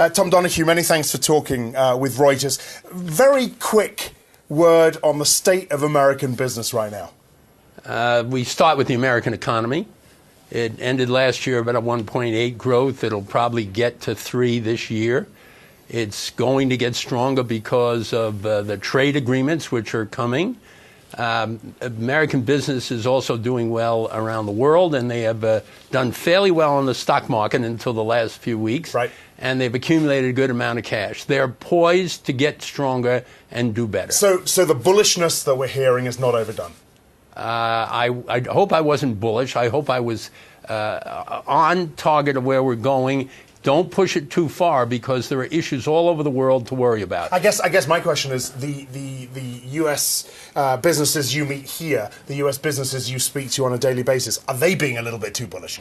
Tom Donohue, many thanks for talking with Reuters. Very quick word on the state of American business right now. We start with the American economy. It ended last year about a 1.8 growth. It'll probably get to 3 this year. It's going to get stronger because of the trade agreements which are coming. American business is also doing well around the world, and they have done fairly well on the stock market until the last few weeks. Right. And they've accumulated a good amount of cash. They're poised to get stronger and do better. So the bullishness that we're hearing is not overdone. I hope I wasn't bullish. I hope I was on target of where we're going. Don't push it too far because there are issues all over the world to worry about. I guess my question is the U.S. Businesses you meet here, the U.S. businesses you speak to on a daily basis, are they being a little bit too bullish?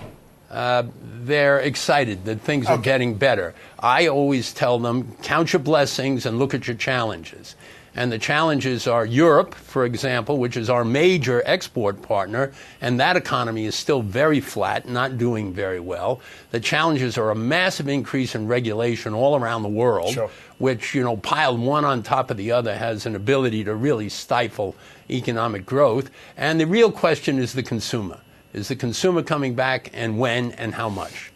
They're excited that things are getting better. I always tell them, count your blessings and look at your challenges. And the challenges are Europe, for example, which is our major export partner, and that economy is still very flat, not doing very well. The challenges are a massive increase in regulation all around the world, sure, which, piled one on top of the other, has an ability to really stifle economic growth. And the real question is the consumer. Is the consumer coming back, and when and how much?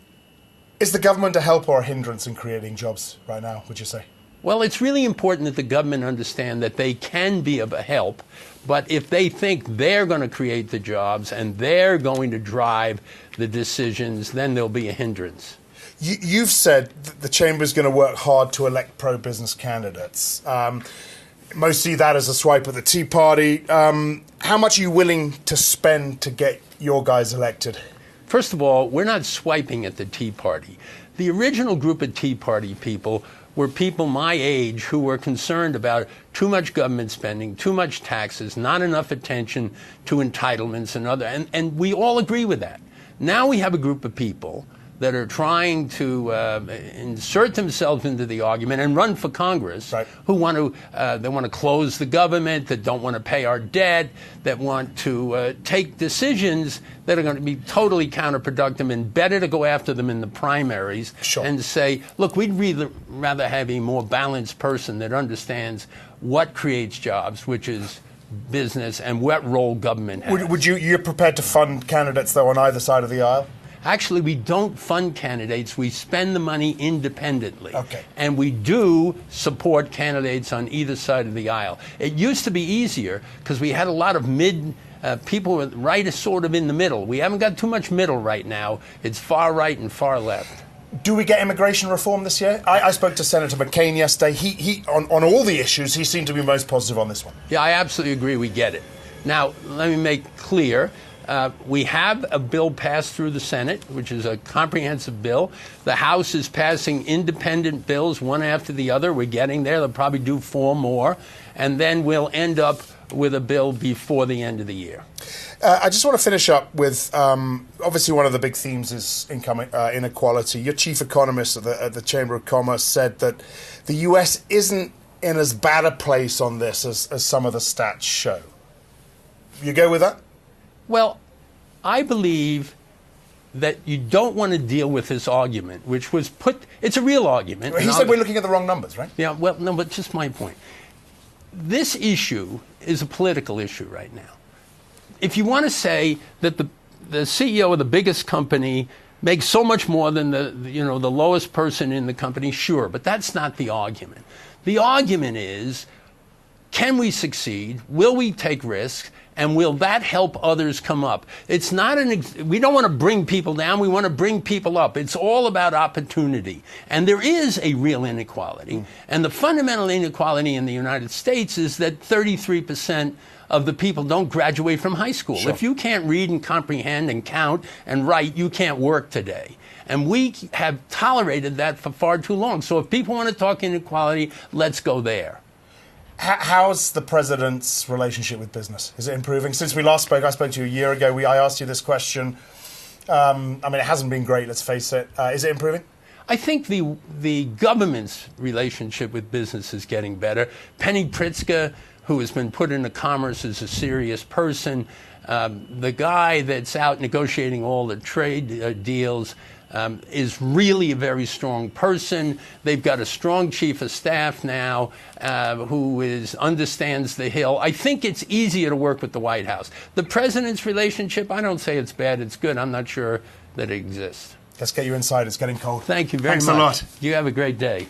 Is the government a help or a hindrance in creating jobs right now, would you say? Well, it's really important that the government understand that they can be of a help, but if they think they're going to create the jobs and they're going to drive the decisions, then there'll be a hindrance. You've said that the Chamber's going to work hard to elect pro-business candidates. Most see that as a swipe at the Tea Party. How much are you willing to spend to get your guys elected? First of all, we're not swiping at the Tea Party. The original group of Tea Party people were people my age who were concerned about too much government spending, too much taxes, not enough attention to entitlements and we all agree with that. Now we have a group of people that are trying to insert themselves into the argument and run for Congress, right, who want to close the government, that don't want to pay our debt, that want to take decisions that are going to be totally counterproductive, and better to go after them in the primaries, sure, and say, look, we'd rather have a more balanced person that understands what creates jobs, which is business, and what role government has. You're prepared to fund candidates, though, on either side of the aisle? Actually, we don't fund candidates. We spend the money independently. Okay. And we do support candidates on either side of the aisle. It used to be easier because we had a lot of people right is sort of in the middle. We haven't got too much middle right now. It's far right and far left. Do we get immigration reform this year? I spoke to Senator McCain yesterday. He on all the issues, he seemed to be most positive on this one. Yeah, I absolutely agree we get it. Now, let me make clear. We have a bill passed through the Senate, which is a comprehensive bill. The House is passing independent bills, one after the other. We're getting there. They'll probably do 4 more. And then we'll end up with a bill before the end of the year. I just want to finish up with, obviously one of the big themes is income inequality. Your chief economist at the Chamber of Commerce said that the U.S. isn't in as bad a place on this as some of the stats show. You go with that? Well, I believe that you don't want to deal with this argument, which was it's a real argument. He said we're looking at the wrong numbers, right? Yeah, well, no, but just my point. This issue is a political issue right now. If you want to say that the CEO of the biggest company makes so much more than the lowest person in the company, sure, but that's not the argument. The argument is, can we succeed? Will we take risks? And will that help others come up? It's not we don't want to bring people down. We want to bring people up. It's all about opportunity. And there is a real inequality. And the fundamental inequality in the United States is that 33% of the people don't graduate from high school. Sure. If you can't read and comprehend and count and write, you can't work today. And we have tolerated that for far too long. So if people want to talk inequality, let's go there. How's the president's relationship with business? Is it improving? Since we last spoke, I spoke to you a year ago. I asked you this question. It hasn't been great, let's face it. Is it improving? I think the government's relationship with business is getting better. Penny Pritzker, who has been put into Commerce, is a serious person. The guy that's out negotiating all the trade deals is really a very strong person. They've got a strong chief of staff now who understands the Hill. I think it's easier to work with the White House. The president's relationship, I don't say it's bad, it's good. I'm not sure that it exists. Let's get you inside. It's getting cold. Thank you very much. Thanks a lot. You have a great day.